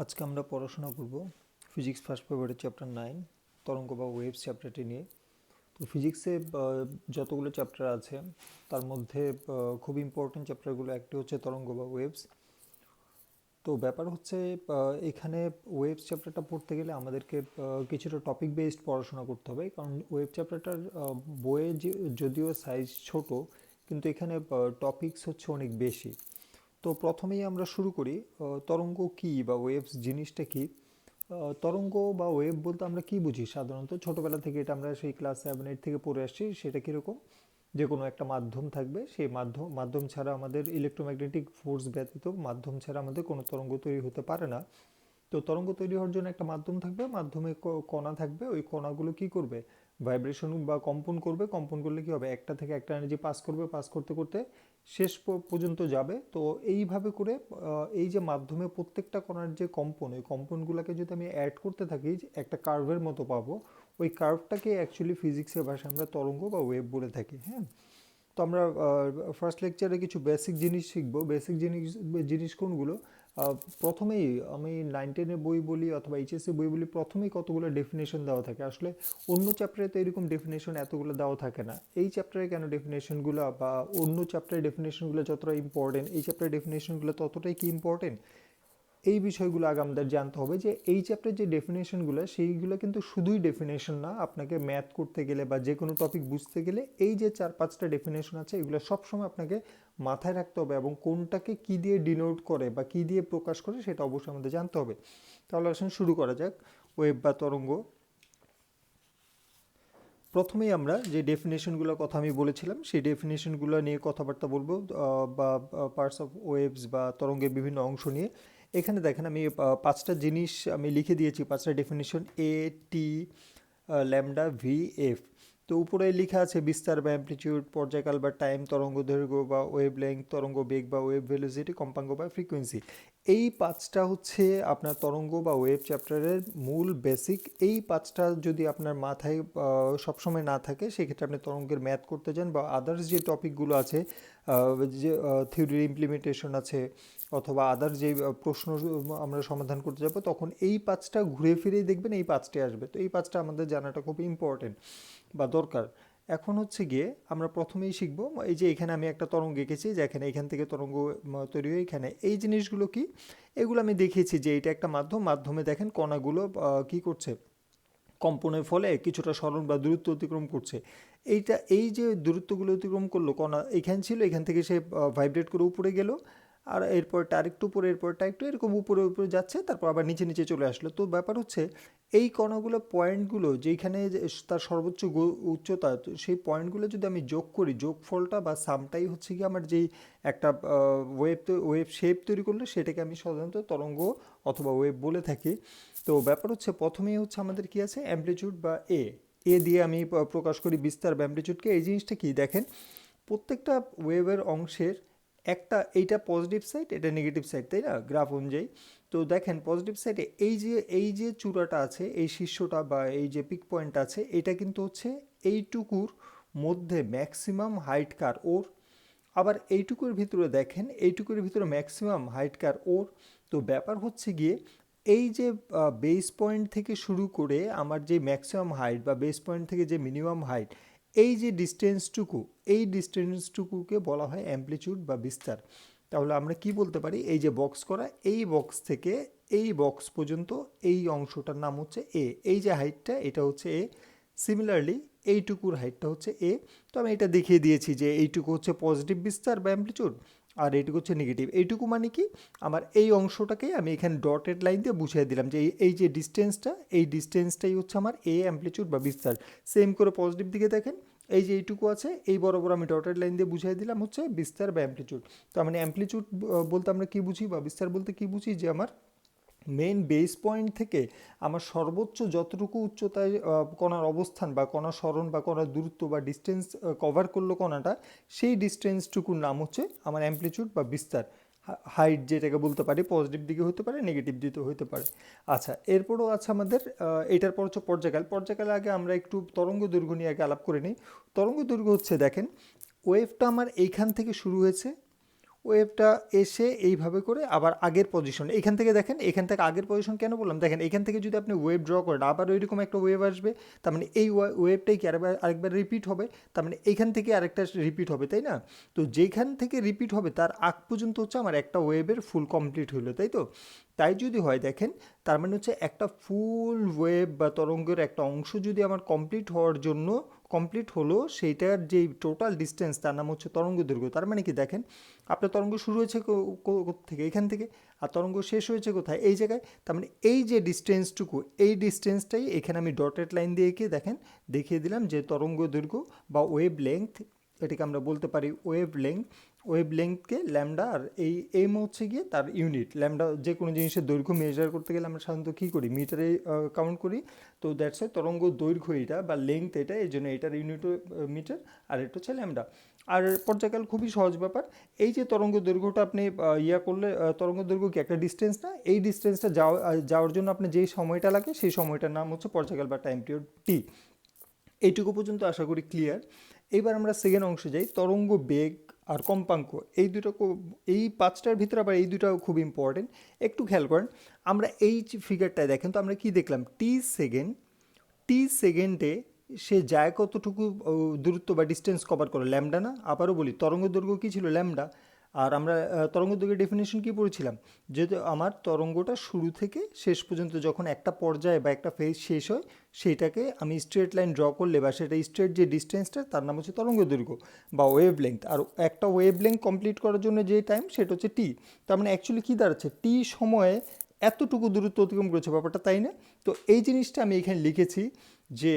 আজকে আমরা পড়াশোনা করব ফিজিক্স ফার্স্ট পেপারের চ্যাপ্টার 9 তরঙ্গ বা ওয়েভস চ্যাপ্টারটি নিয়ে। তো ফিজিক্সে যতগুলো চ্যাপ্টার আছে তার মধ্যে খুব ইম্পর্টেন্ট চ্যাপ্টারগুলো একটি হচ্ছে তরঙ্গ বা ওয়েভস। তো ব্যাপার হচ্ছে এখানে ওয়েভস চ্যাপ্টারটা পড়তে গেলে আমাদেরকে কিছুটা টপিক বেসড পড়াশোনা করতে হবে, কারণ ওয়েভ চ্যাপ্টারটার বইয়ে যদিও সাইজ ছোট, কিন্তু এখানে টপিকস হচ্ছে অনেক বেশি। তো প্রথমেই আমরা শুরু করি তরঙ্গ কী বা ওয়েভস জিনিসটা কী। তরঙ্গ বা ওয়েভ বলতে আমরা কি বুঝি সাধারণত, ছোটোবেলা থেকে এটা আমরা সেই ক্লাস 7-8 থেকে পড়ে আসছি। সেটা কীরকম, যে কোনো একটা মাধ্যম থাকবে, সেই মাধ্যম ছাড়া আমাদের ইলেকট্রোম্যাগনেটিক ফোর্স ব্যতীত মাধ্যম ছাড়া আমাদের কোনো তরঙ্গ তৈরি হতে পারে না। তো তরঙ্গ তৈরি হওয়ার জন্য একটা মাধ্যম থাকবে, মাধ্যমে কণা থাকবে, ওই কণাগুলো কি করবে, ভাইব্রেশন বা কম্পন করবে। কম্পন করলে কি হবে, একটা থেকে একটা এনার্জি পাস করবে, পাস করতে করতে শেষ পর্যন্ত যাবে। তো এইভাবে করে এই যে মাধ্যমে প্রত্যেকটা কণার যে কম্পন, ওই কম্পনগুলোকে যদি আমি অ্যাড করতে থাকি একটা কার্ভের মতো পাবো। ওই কার্ভটাকে অ্যাকচুয়ালি ফিজিক্সের ভাষায় আমরা তরঙ্গ বা ওয়েভ বলে থাকি। হ্যাঁ, তো আমরা ফার্স্ট লেকচারে কিছু বেসিক জিনিস শিখবো। বেসিক জিনিস কোনগুলো, প্রথমেই আমি 9-10-এর বই বলি অথবা এইচএসসি বই বলি, প্রথমেই কতগুলো ডেফিনেশন দেওয়া থাকে। আসলে অন্য চ্যাপ্টারে তো এরকম ডেফিনেশন এতগুলো দেওয়া থাকে না। এই চ্যাপ্টারে কেন ডেফিনেশনগুলো, বা অন্য চ্যাপ্টারের ডেফিনেশনগুলো যতটা ইম্পর্টেন্ট, এই চ্যাপ্টারের ডেফিনেশনগুলো ততটাই কি ইম্পর্টেন্ট, এই বিষয়গুলো আগে আমাদের জানতে হবে। যে এই চ্যাপ্টারের যে ডেফিনেশনগুলো, সেইগুলো কিন্তু শুধুই ডেফিনেশন না। আপনাকে ম্যাথ করতে গেলে বা যে কোনো টপিক বুঝতে গেলে এই যে 4-5টা ডেফিনেশন আছে, এগুলো সবসময় আপনাকে মাথায় রাখতে হবে, এবং কোনটাকে কি দিয়ে ডিনোট করে বা কি দিয়ে প্রকাশ করে সেটা অবশ্যই আমাদের জানতে হবে। তাহলে আসুন শুরু করা যাক। ওয়েভ বা তরঙ্গ, প্রথমেই আমরা যে ডেফিনেশনগুলোর কথা আমি বলেছিলাম সেই ডেফিনেশনগুলো নিয়ে কথাবার্তা বলবো, বা পার্টস অফ ওয়েভস বা তরঙ্গের বিভিন্ন অংশ নিয়ে। এখানে দেখেন আমি 5টা জিনিস আমি লিখে দিয়েছি, 5টা ডেফিনেশন, এ, টি, ল্যামডা, ভি, এফ। তো উপরে লেখা আছে বিস্তার বা অ্যামপ্লিটিউড, পর্যায়কাল বা টাইম, তরঙ্গ দৈর্ঘ্য বা ওয়েভ লেংথ, তরঙ্গ বেগ বা ওয়েভ ভেলোসিটি, কম্পাঙ্ক বা ফ্রিকোয়েন্সি। এই 5টা হচ্ছে আপনার তরঙ্গ বা ওয়েভ চ্যাপ্টারের মূল বেসিক। এই 5টা যদি আপনার মাথায় সবসময় না থাকে, সেক্ষেত্রে আপনি তরঙ্গের ম্যাথ করতে যান বা আদার্স যে টপিকগুলো আছে, যে থিওরির ইমপ্লিমেন্টেশন আছে অথবা আদার্স যে প্রশ্ন আমরা সমাধান করতে যাব, তখন এই 5টা ঘুরে ফিরেই দেখবেন এই 5টাই আসবে। তো এই 5টা আমাদের জানাটা খুব ইম্পর্টেন্ট বা দরকার। এখন হচ্ছে গিয়ে আমরা প্রথমেই শিখবো, এই যে এখানে আমি একটা তরঙ্গ এঁকেছি, যে এখান থেকে তরঙ্গ তৈরি হয়। এখানে এই জিনিসগুলো কি, এগুলো আমি দেখিয়েছি যে এটা একটা মাধ্যমে দেখেন কণাগুলো কি করছে, কম্পনের ফলে কিছুটা সরণ বা দূরত্ব অতিক্রম করছে। এই যে দূরত্বগুলো অতিক্রম করলো, কণা এখানে ছিল, এখান থেকে সে ভাইব্রেট করে উপরে গেল, আর এরপরটা আরেকটু উপরে, এরপরটা একটু এরকম উপরে উপরে যাচ্ছে, তারপর আবার নিচে নিচে চলে আসলো। তো ব্যাপার হচ্ছে এই কণাগুলো পয়েন্টগুলো যেখানে তার সর্বোচ্চ উচ্চতা, তো সেই পয়েন্টগুলো যদি আমি যোগ করি, যোগফলটা বা সামটাই হচ্ছে কি আমার যেই একটা ওয়েভ শেপ তৈরি করলে সেটাকে আমি সাধারণত তরঙ্গ অথবা ওয়েভ বলে থাকি। তো ব্যাপার হচ্ছে প্রথমেই হচ্ছে আমাদের কি আছে, অ্যামপ্লিটিউড বা এ দিয়ে আমি প্রকাশ করি বিস্তার বা অ্যামপ্লিটিউডকে। এই জিনিসটা কি দেখেন, প্রত্যেকটা ওয়েভের অংশের একটা, এইটা পজিটিভ সাইড, এটা নেগেটিভ সাইড, তাই না, গ্রাফ অনুযায়ী। তো দেখেন পজিটিভ সাইডে এই যে চূড়াটা আছে, এই শীর্ষটা বা এই যে পিক পয়েন্ট আছে, এটা কিন্তু হচ্ছে এইটুকুর মধ্যে ম্যাক্সিমাম হাইট কার ওর। আবার এইটুকুর ভিতরে দেখেন, এইটুকুর ভিতরে ম্যাক্সিমাম হাইট কার ওর। তো ব্যাপার হচ্ছে গিয়ে এই যে বেস পয়েন্ট থেকে শুরু করে আমার যে ম্যাক্সিমাম হাইট বা বেস পয়েন্ট থেকে যে মিনিমাম হাইট, এই যে ডিস্টেন্সটুকু, এই ডিস্টেন্সটুকুকে বলা হয় অ্যামপ্লিটিউড বা বিস্তার। তাহলে আমরা কি বলতে পারি, এই যে বক্স করা, এই বক্স থেকে এই বক্স পর্যন্ত এই অংশটার নাম হচ্ছে এ। এই যে হাইটটা, এটা হচ্ছে এ। সিমিলারলি এইটুকুর হাইটটা হচ্ছে এ। তো আমি এটা দেখিয়ে দিয়েছি যে এইটুকু হচ্ছে পজিটিভ বিস্তার বা অ্যামপ্লিটিউড, আর এইটুকু হচ্ছে নেগেটিভ। এইটুকু মানে কি, আমার এই অংশটাকে আমি এখানে ডটেড লাইন দিয়ে বুঝিয়ে দিলাম যে এই যে ডিস্টেন্সটা, এই ডিস্টেন্সটাই হচ্ছে আমার এ অ্যামপ্লিটিউড বা বিস্তার। সেম করে পজিটিভ দিকে দেখেন, এই যে এইটুকু আছে, এই বরাবর আমি ডটেড লাইন দিয়ে বুঝিয়ে দিলাম হচ্ছে বিস্তার বা অ্যামপ্লিটিউড। তো মানে অ্যামপ্লিটিউড বলতে আমরা কি বুঝি, বা বিস্তার বলতে কি বুঝি, যে আমার মেইন বেস পয়েন্ট থেকে আমার সর্বোচ্চ যতটুকু উচ্চতায় কণার অবস্থান বা কণার সরণ বা কণার দূরত্ব বা ডিস্টেন্স কভার করলো কণাটা, সেই ডিস্টেন্সটুকুর নাম হচ্ছে আমার অ্যামপ্লিটিউড বা বিস্তার। হাইট যেটাকে বলতে পারি, পজিটিভ দিকে হতে পারে, নেগেটিভ দিকেও হতে পারে। আচ্ছা, এরপরও আছে আমাদের এটার পর হচ্ছে পর্যায়কাল। পর্যায়কালে আগে আমরা একটু তরঙ্গ দৈর্ঘ্য নিয়ে আগে আলাপ করে নিই। তরঙ্গ দৈর্ঘ্য হচ্ছে দেখেন, ওয়েভটা আমার এইখান থেকে শুরু হয়েছে, ওয়েভটা এসে এইভাবে করে আবার আগের পজিশন, এখান থেকে দেখেন, এখান থেকে আগের পজিশন কেন বললাম, দেখেন এখান থেকে যদি আপনি ওয়েভ ড্র করেন আবার ওইরকম একটা ওয়েভ আসবে, তার মানে এই ওয়েভটাই কি আরেকবার রিপিট হবে, তার মানে এইখান থেকে আরেকটা রিপিট হবে, তাই না? তো যেখান থেকে রিপিট হবে তার আগ পর্যন্ত হচ্ছে আমার একটা ওয়েভের ফুল কমপ্লিট হলো, তাই তো? তাই যদি হয় দেখেন, তার মানে হচ্ছে একটা ফুল ওয়েভ বা তরঙ্গের একটা অংশ যদি আমার কমপ্লিট হওয়ার জন্য কমপ্লিট হলো, সেইটার যেই টোটাল ডিস্টেন্স তার নাম হচ্ছে তরঙ্গ দৈর্ঘ্য। তার মানে কি দেখেন, আপনার তরঙ্গ শুরু হয়েছে থেকে, এখান থেকে, আর তরঙ্গ শেষ হয়েছে কোথায়, এই জায়গায়। তার মানে এই যে ডিস্টেন্সটুকু, এই ডিস্টেন্সটাই এখানে আমি ডটেড লাইন দিয়ে এঁকে দেখেন দেখিয়ে দিলাম যে তরঙ্গ দৈর্ঘ্য বা ওয়েভ লেংথ, এটাকে আমরা বলতে পারি ওয়েভ লেংথ। ওয়েভ লেংথকে ল্যামডা, আর এই এম হচ্ছে গিয়ে তার ইউনিট। ল্যামডা যে কোনো জিনিসের দৈর্ঘ্য মেজার করতে গেলে আমরা সাধারণত কী করি, মিটারে কাউন্ট করি। তো দ্যাটস ওয়াই তরঙ্গ দৈর্ঘ্য এটা বা লেংথ এটা, এই জন্য এটার ইউনিট মিটার, আর এটা হচ্ছে ল্যামডা। আর পর্যায়কাল খুবই সহজ ব্যাপার। এই যে তরঙ্গ দৈর্ঘ্যটা আপনি করলে, তরঙ্গ দৈর্ঘ্য কি একটা ডিস্টেন্স না? এই ডিস্টেন্সটা যাওয়ার জন্য আপনি যেই সময়টা লাগে সেই সময়টার নাম হচ্ছে পর্যায়কাল বা টাইম পিরিয়ড টি। এইটুকু পর্যন্ত আশা করি ক্লিয়ার। এইবার আমরা সেকেন্ড অংশে যাই, তরঙ্গ বেগ আর কম্পাঙ্ক। এই দুটো এই পাঁচটার ভিতরে আবার এই দুটাও খুব ইম্পর্টেন্ট। একটু খেয়াল করেন, আমরা এই ফিগারটায় দেখেন তো আমরা কি দেখলাম, টি সেকেন্ডে সে যায় কতটুকু দূরত্ব বা ডিস্টেন্স কভার করে, ল্যামডা না? আবারও বলি, তরঙ্গ দৈর্ঘ্য কী ছিল, ল্যামডা। আর আমরা তরঙ্গ দৈর্ঘ্যের ডেফিনেশন কী পড়েছিলাম, যেহেতু আমার তরঙ্গটা শুরু থেকে শেষ পর্যন্ত যখন একটা পর্যায়ে বা একটা ফেজ শেষ হয়, সেইটাকে আমি স্ট্রেট লাইন ড্র করলে বা সেটা স্ট্রেট যে ডিস্টেন্সটা তার নাম হচ্ছে তরঙ্গ দৈর্ঘ্য বা ওয়েভ লেংথ। আর একটা ওয়েভ লেংথ কমপ্লিট করার জন্য যে টাইম সেটা হচ্ছে টি। তার মানে অ্যাকচুয়ালি কী দাঁড়াচ্ছে, টি সময়ে এতটুকু দূরত্ব অতিক্রম করেছে, ব্যাপারটা তাই না? তো এই জিনিসটা আমি এখানে লিখেছি যে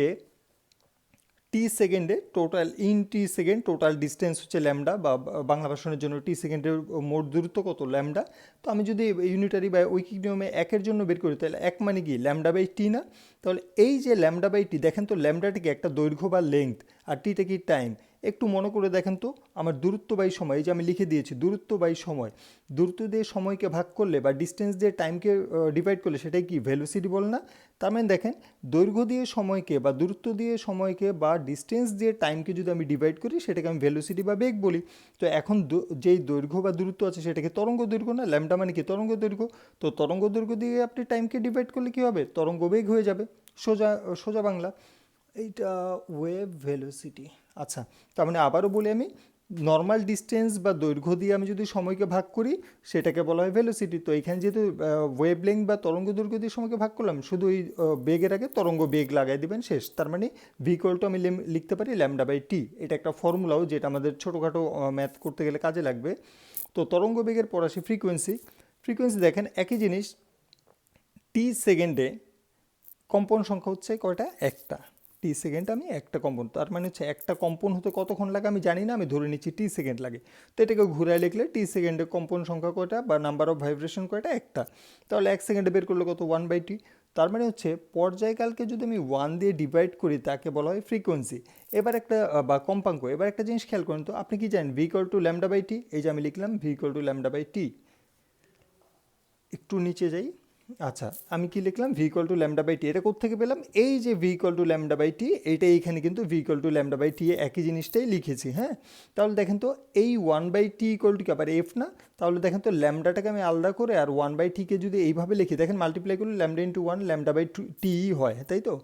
টি সেকেন্ডে total, in T second total distance হচ্ছে ল্যামডা, বা বাংলা ভাষণের জন্য টি সেকেন্ডের মোট দূরত্ব কত, ল্যামডা। তো আমি যদি ইউনিটারি বা ঐকিক নিয়মে একের জন্য বের করি, তাহলে এক মানে কি ল্যামডা বাই টি না? তাহলে এই যে ল্যামডা বাই টি, দেখেন তো ল্যামডাটা কি একটা দৈর্ঘ্য বা লেংথ, আর টিটা কি টাইম। একটু মনে করে দেখেন তো, আমার দূরত্ব বাই সময়, এই যে আমি লিখে দিয়েছি দূরত্ব বাই সময়, দূরত্ব দিয়ে সময়কে ভাগ করলে বা ডিস্টেন্স দিয়ে টাইমকে ডিভাইড করলে সেটাই কি ভেলোসিটি বল না? তার মানে দেখেন, দৈর্ঘ্য দিয়ে সময়কে বা দূরত্ব দিয়ে সময়কে বা ডিস্টেন্স দিয়ে টাইমকে যদি আমি ডিভাইড করি, সেটাকে আমি ভেলোসিটি বা বেগ বলি। তো এখন যেই দৈর্ঘ্য বা দূরত্ব আছে সেটাকে তরঙ্গ দৈর্ঘ্য না, ল্যামডা মানে কি তরঙ্গ দৈর্ঘ্য। তো তরঙ্গ দৈর্ঘ্য দিয়ে আপনি টাইমকে ডিভাইড করলে কী হবে, তরঙ্গ বেগ হয়ে যাবে। সোজা সোজা বাংলা। এইটা ওয়েভ ভেলোসিটি। আচ্ছা, তার মানে আবারও বলি আমি, নর্মাল ডিস্টেন্স বা দৈর্ঘ্য দিয়ে আমি যদি সময়কে ভাগ করি সেটাকে বলা হয় ভেলোসিটি। তো এখানে যেহেতু ওয়েভ লেংথ বা তরঙ্গ দৈর্ঘ্য দিয়ে সময়কে ভাগ করলাম, শুধু ওই বেগের আগে তরঙ্গ বেগ লাগাই দিবেন, শেষ। তার মানে ভি ইকুয়াল টু আমি লিখতে পারি ল্যামডা বাই টি। এটা একটা ফর্মুলাও, যেটা আমাদের ছোটোখাটো ম্যাথ করতে গেলে কাজে লাগবে। তো তরঙ্গ বেগের পর আসি ফ্রিকোয়েন্সি। ফ্রিকোয়েন্সি দেখেন একই জিনিস, টি সেকেন্ডে কম্পন সংখ্যা হচ্ছে কয়টা, একটা। টি সেকেন্ড আমি একটা কম্পন, তার মানে হচ্ছে একটা কম্পন হতে কতক্ষণ লাগে আমি জানি না, আমি ধরে নিচ্ছি টি সেকেন্ড লাগে। তো এটাকে ঘুরায় লিখলে টি সেকেন্ডে কম্পন সংখ্যা কয়টা বা নাম্বার অফ ভাইব্রেশন কয়টা, একটা। তাহলে এক সেকেন্ডে বের করলে কত, 1/t। তার মানে হচ্ছে পর্যায়কালকে যদি আমি 1 দিয়ে ডিভাইড করি তাকে বলা হয় ফ্রিকোয়েন্সি। এবার একটা বা কম্পাঙ্ক। এবার একটা জিনিস খেয়াল করেন তো, আপনি কি জানেন V equal to lambda by T? এই যে আমি লিখলাম V equal to lambda by T. একটু নিচে যাই। আচ্ছা, আমি কি লিখলাম, V equal to lambda by T. এটা কোত্থেকে পেলাম, এই যে V equal to lambda by T, এইটা এইখানে কিন্তু V equal to lambda by T একই জিনিসটাই লিখেছি। হ্যাঁ, তাহলে দেখেন তো এই 1/t ইকুয়াল টু কি আবার এফ না? তাহলে দেখেন তো ল্যামডাটাকে আমি আলাদা করে আর 1/tকে যদি এইভাবে লিখি, দেখেন মাল্টিপ্লাই করলে ল্যামডা ইন্টু 1 ল্যামডা বাই টি হয়, তাই তো?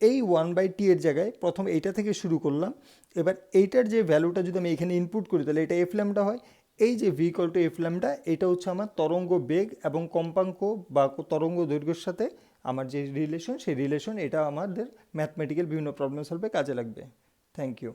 এই 1/t এর জায়গায় প্রথম এইটা থেকে শুরু করলাম। এবার এইটার যে ভ্যালুটা যদি আমি এখানে ইনপুট করি, তাহলে এটা এফ ল্যামডা হয়। এই যে V equal two F lambda, এটা হচ্ছে আমার তরঙ্গ বেগ এবং কম্পাঙ্ক বা তরঙ্গ দৈর্ঘ্যের সাথে আমার যে রিলেশন, সেই রিলেশন, এটা আমাদের ম্যাথমেটিক্যাল বিভিন্ন প্রবলেম সলভে কাজে লাগবে। Thank you.